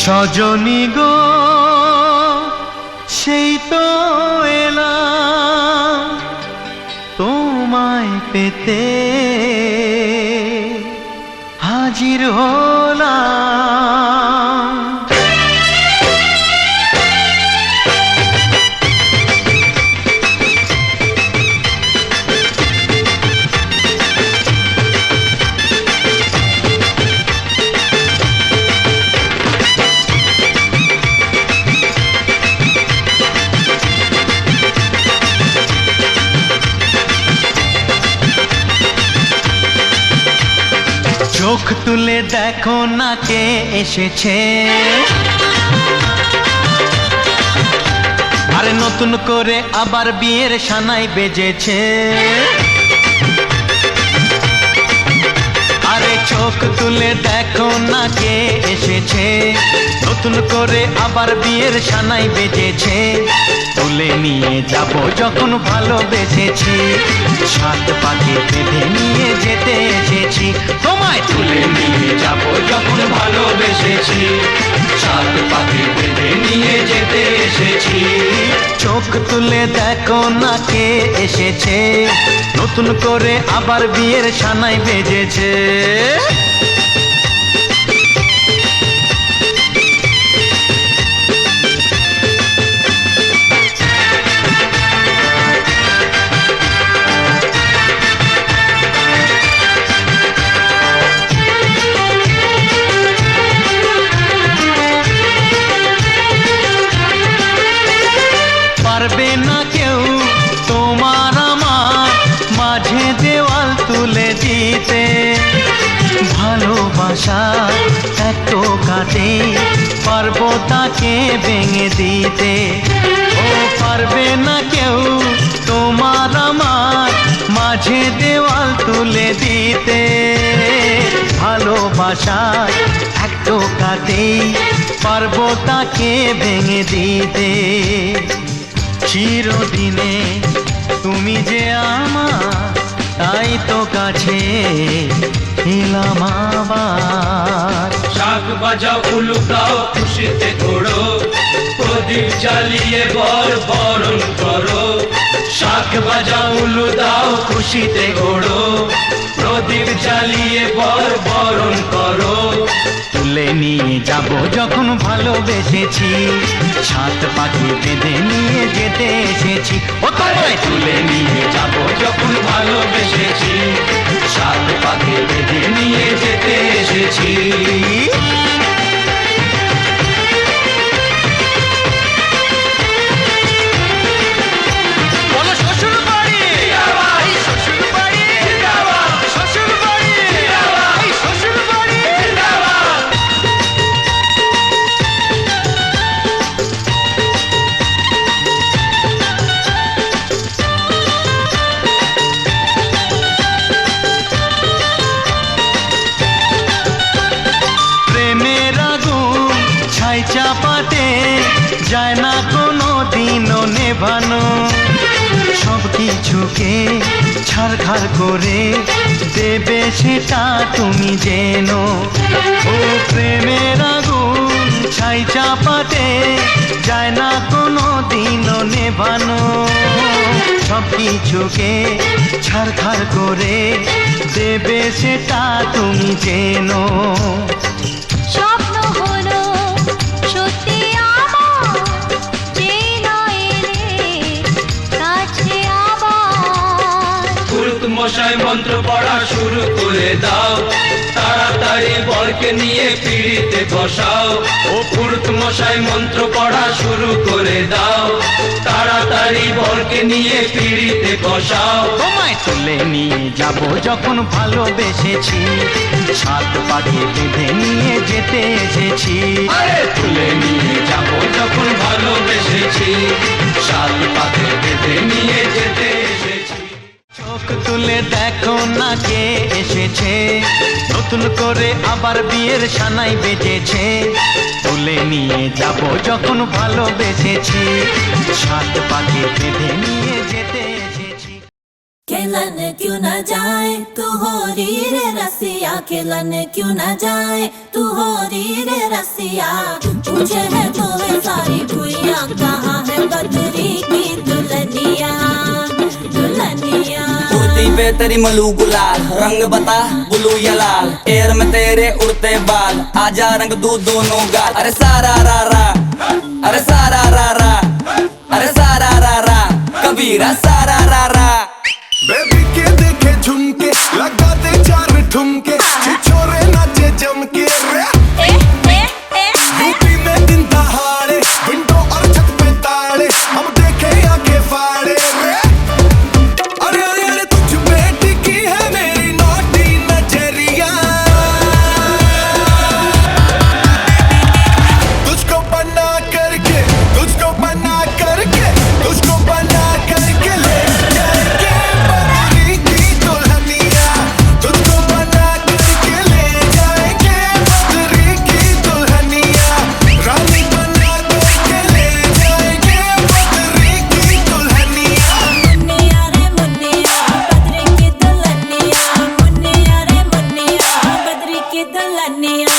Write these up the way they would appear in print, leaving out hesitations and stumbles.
সজনী গো সেই তো এলাম তোমায় পেতে হাজির হলাম। চোখ তুলে দেখো না কে এসেছে, আরে নতুন করে আবার বিয়ের সানাই বেজেছে। আরে চোখ তুলে দেখো না কে এসেছে, নতুন করে আবার বিয়ের সানাই বেজেছে। তুলে নিয়ে যাব যখন ভালোবেসেছি, সাত পাকে বেঁধে নিয়ে যেতে এসেছি। তোমায় তুলে নিয়ে যাব যখন ভালোবেসেছি, সাত পাকে বেঁধে নিয়ে যেতে এসেছি। চোখ তুলে দেখো না কে এসেছে, নতুন করে আবার বিয়ের সানাই বেজেছে। পারবে না কেউ তোমার আমার মাঝে দেওয়াল তুলে দিতে, ভালোবাসা এত কাটে পারবো তাকে ভেঙে দিতে। ও পারবে না কেউ তোমার আমার মাঝে দেওয়াল তুলে দিতে, ভালোবাসা এত কাটে পারবো তাকে ভেঙে দিতে। চিরদিনে তুমি যে আমার, তাই তো কাছে এলাম আবার। শাক বাজাও উলু গাও খুশিতে ঘোড়ো, প্রদীপ জ্বালিয়ে বরণ করো। শাক বাজাও উলু দাও খুশিতে ঘোড়ো, প্রদীপ জ্বালিয়ে বরণ করো। তুলে নিয়ে যাব যখন ভালোবেসেছি, সাত পাখি বেঁধে নিয়ে যেতে এসেছি। ও তোমায় তুলে নিয়ে যাব যখন ভালোবেসেছি, সাত পাখি বেঁধে নিয়ে যেতে এসেছি। চাপাতে যায় না কোনো দিনও নেভানো, সব কিছুকে ছাড়খাড় করে দেবে সেটা তুমি জেনো। ও প্রেমের আগুন ছাই চাপাতে যায় না কোনো দিনও নেভানো, সব কিছুকে ছাড়খাড় করে দেবে সেটা তুমি জেনো। স্বপ্ন হলো সত্যি আমার, যেই নয় এলে কাছে আবার। পুরুত মশাই মন্ত্র পড়া শুরু করে দাও, তাড়াতাড়ি বরকে নিয়ে পিড়িতে বসাও। ও পুরুত মশাই মন্ত্র পড়া শুরু করে দাও, তাড়াতাড়ি বরকে নিয়ে পিড়িতে বসাও। তোমায় তুলে নিয়ে যাব যখন ভালোবেসেছি, সাত পাখি বেঁধে নিয়ে যেতে এসেছি। আরে তুলে নিয়ে যাব যখন ভালোবেসেছি, সাত পাখি বেঁধে নিয়ে যেতে এসেছি। চোখ তুলে দেখো না কে এসেছে, নতুন করে আবার বিয়ের সানাই বেজেছে। তুলে নিয়ে যাব যখন ভালোবেসেছি, সাত পাখি বেঁধে নিয়ে যেতে এসেছি। खेलन क्यों न जाए तू होरी रे रसिया, खेलन क्यों न जाए तू होरी रे रसिया। पूछे है तो वे सारी भुइया कहाँ है बद्री की दुल्हनिया दुल्हनिया। कुर्ती पे तेरी मलू गुलाल, रंग बता ब्लू या लाल, एयर में तेरे उड़ते बाल, आजा रंग दू दोनों गाल। अरे सारा रा रा, अरे सारा रा रा, अरे सारा रा रा, कबीरा सारा रा रा। बेबी के देखे झुमके लगा दे चार ठुमके, छिछोरे नाचे जम के रे। यूपी में दिन दहाड़े विंडो और छत पे ताड़े, हम देखे आंखें फाड़े रे। अरे अरे अरे तुझ पे टिकी है मेरी नौटी नजरिया, तुझको बना करके तुझको बना करके तुझको बना करके ले जाएंगे बद्री की दुल्हनिया, तुझको बना करके ले जाएंगे बद्री की दुल्हनिया, रानी बना करके ले जाएंगे बद्री की दुल्हनिया। मुन्निया रे मुन्निया बद्री की दुल्हनिया, मुन्निया रे मुन्निया बद्री की दुल्हनिया।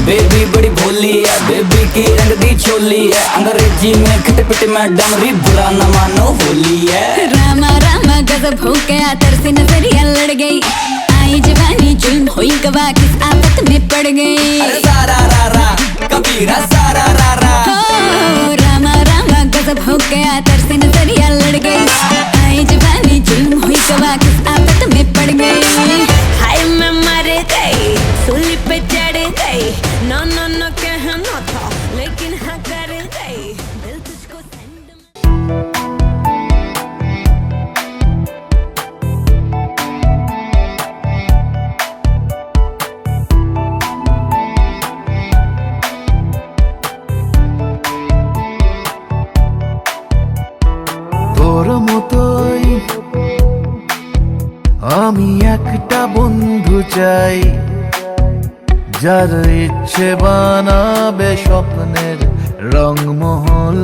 बेबी बड़ी भोली है, बेबी की रंग दी चोली है, अंग्रेजी में खटपट में डमरी, बुरा न मानो होली है। रामा रामा गजब हो गया, तरसे नजरिया लड़ गई, आई जवानी जुल्म हुई गवा, किस आफत में पड़ गई। अरे सारा रा रा, कबीरा सारा रा रा। ओ रामा रामा गजब हो गया, तरसे नजरिया लड़ गई, आई जवानी जुल्म हुई गवा, किस आफत में पड़ गई। हाय मैं मर गई, सूली पे चढ़ गई, नो नो नो कहना था लेकिन हाँ कर गई, दिल तुझको सेंड। তোর মতোই আমি একটা বন্ধু চাই, যার ইচ্ছে বানাবে স্বপ্নের রংমহল।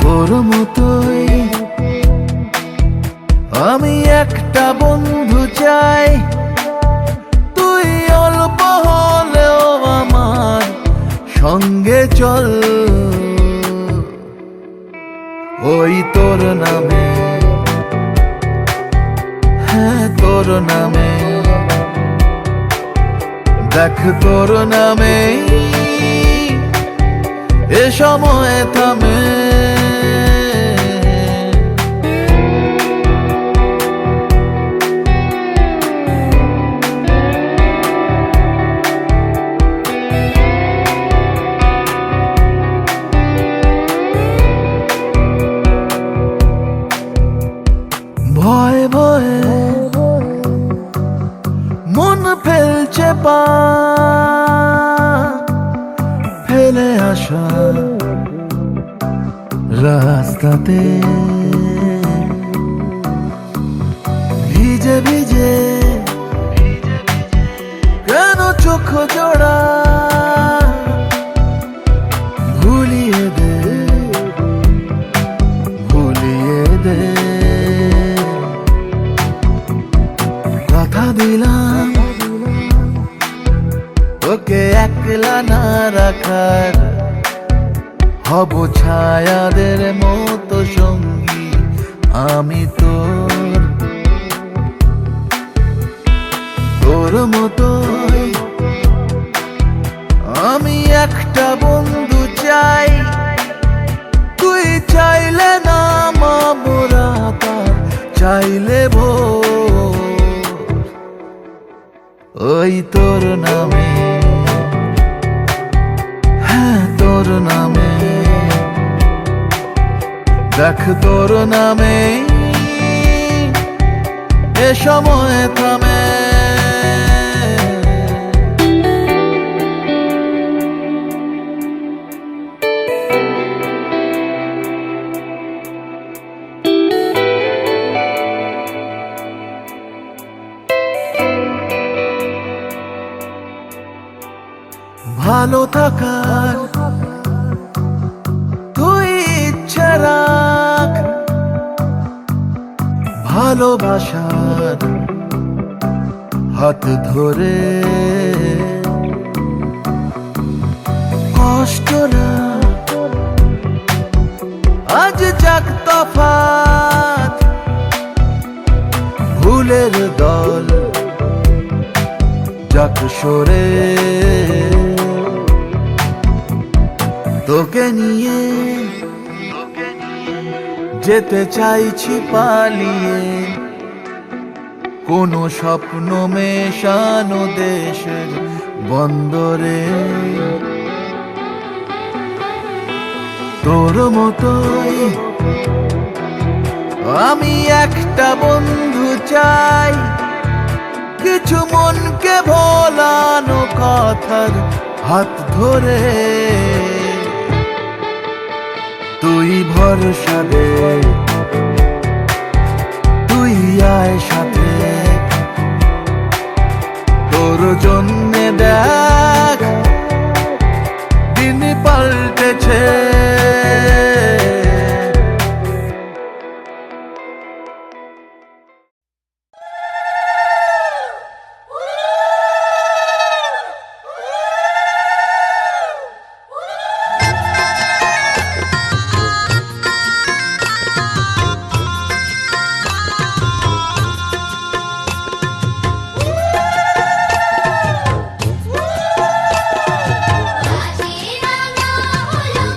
তোর মতোই আমি একটা বন্ধু চাই, তুই অল্প হলেও আমার সঙ্গে চল, ওই তোর নামে, হ্যাঁ তোর নামে, দেখ তোর নামে এ সময় থামে। ভয়ে ভয়ে মন ফেলছে পা, ফেলে আসা রাস্তাতে, ভিজে ভিজে কেন চোখ জোড়া, ভুলিয়ে দে ভুলিয়ে দে। কথা দিলাম তোকে একলা না রাখার, হব ছায়াদের মতো সঙ্গী আমি তোর। তোর মতোই আমি একটা বন্ধু চাই, তুই চাইলে না মামরা তার, চাইলে ভোর, ওই তোর নামে, হ্যাঁ তোর নামে, দেখ তোর নামে এ সময় থামে। ভালো থাকার তুই ইচ্ছে রাখ, ভালোবাসার হাত ধরে কষ্ট না আজ যাক তফাৎ, ভুলের দল যাক সরে, তোকে নিয়ে যেতে চাইছি পালিয়ে কোনো স্বপ্ন মেশানো দেশের বন্দরে। তোর মতোই আমি একটা বন্ধু চাই, কিছু মনকে ভোলানো কথার হাত ধরে। তুই ভরসা দে, তুই আয় সাথে, তোর জন্যে দেখ দিন পাল্টেছে। রাঙা হলো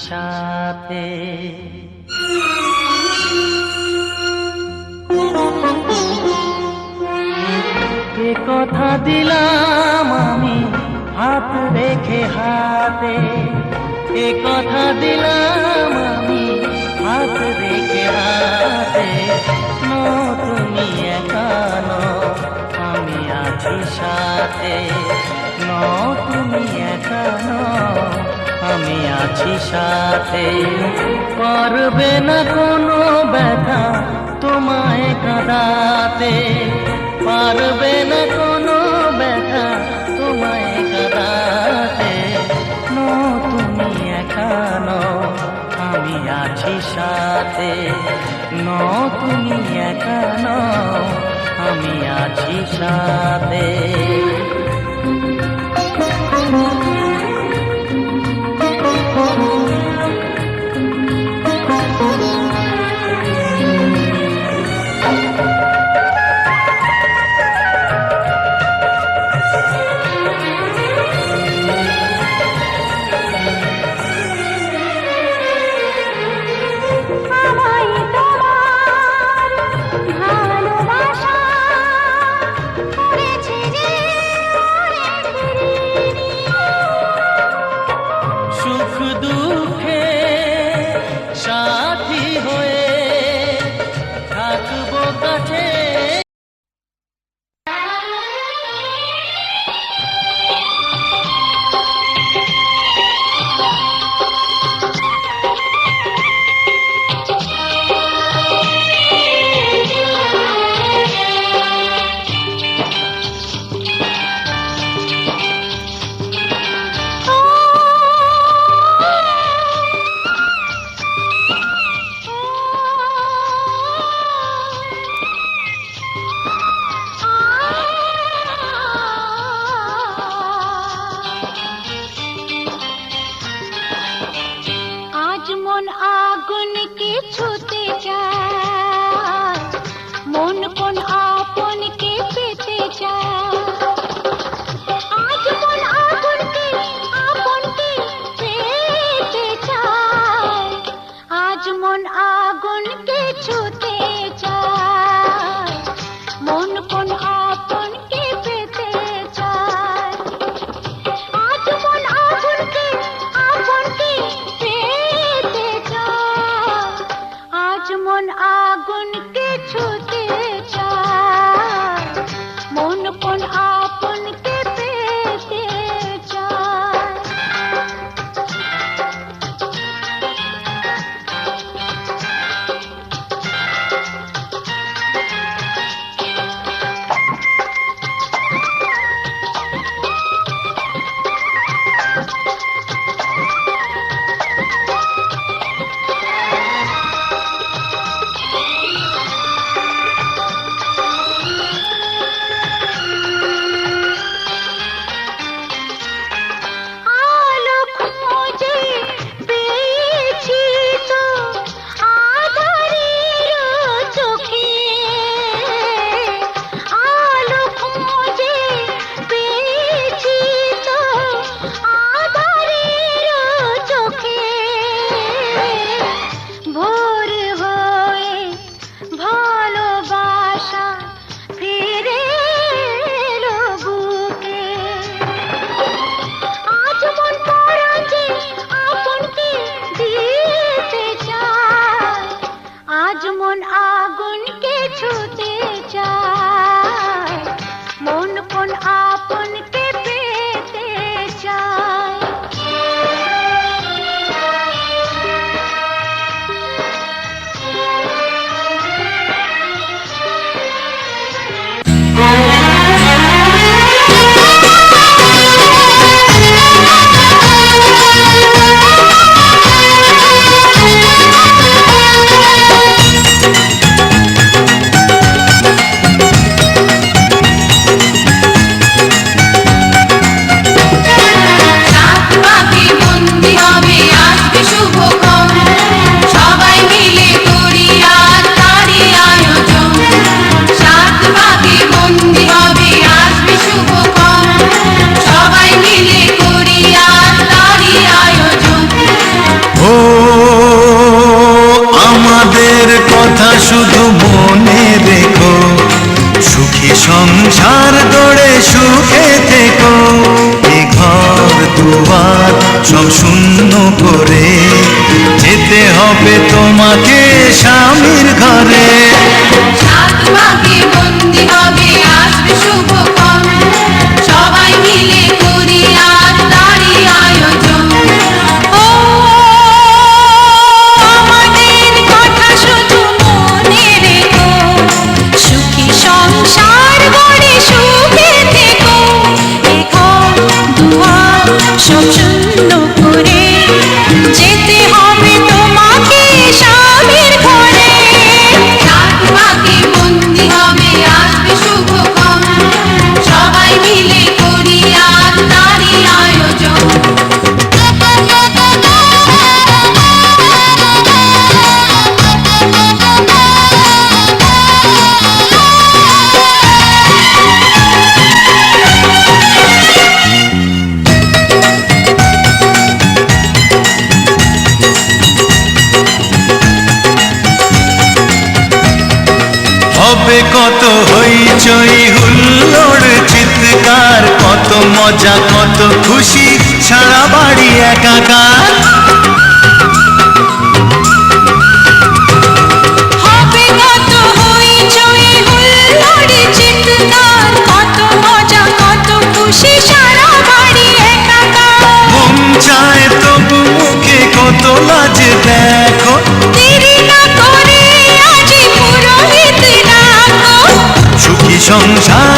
সাথে। এ কথা দিলাম আমি হাত রেখে হাতে, এ কথা দিলাম আমি হাত রেখে হাতে। তুমি একা নও, আমি আছি সাথে। তুমি একা নও, আমি আছি সাথে। পারবে না কোনো ব্যথা তোমায় কাঁদাতে, পারবে না কোনো ব্যথা তোমায় কাঁদাতে। তুমি একা নও, আমি আছি সাথে। তুমি একা নও, আমি আছি সাথে। আমায় তোমার ভালোবাসা করেছে যে অনেক দেরি। সুখ দুঃখে সাথী হয়ে থাকবো কাছে। আজ মন আগুনকে ছুতে চায়, মন কোন আপনকে পেতে চায়। আজ মন আগুনকে আপনকে পেতে চায়, আজ মন আগুনকে ছুতে চায়, মন কোন আপনকে পেতে চায়। আজ মন আগুনকে আপনকে পেতে চায়, আজ মন আগুনকে ছুতে চায়। সংসার গড়ে সুখে থেকো, এ ঘর দুয়ার সব শূন্য করে যেতে হবে তোমাকে স্বামীর ঘরে। সাত মাকে বন্দি হবে আসবে শুভক্ষণ, সবাই মিলে করি আজ তারই আয়োজন। ও আমাদের কথা শুধু মনে রেখো, সুখী সংসার গড়ে সুখে থেকো, এ ঘর দুয়ার সব শূন্য করে যেতে হবে তোমাকে স্বামীর ঘরে। সাত মাকে বন্দি হবে আসবে শুভক্ষণ, সবাই মিলে করি আজ তারই আয়োজন। হবে কত হইচই হুল্লোড় চিৎকার, কত মজা কত খুশি সারা বাড়ি একাকার। হবে কত হইচই হুল্লোড় চিৎকার, কত মজা কত খুশি সারা বাড়ি একাকার। মন চায় তবু মুখে কত লাজ দেখো, দেরি না করে আজই পুরোহিত ডাকো। সুখী সংসার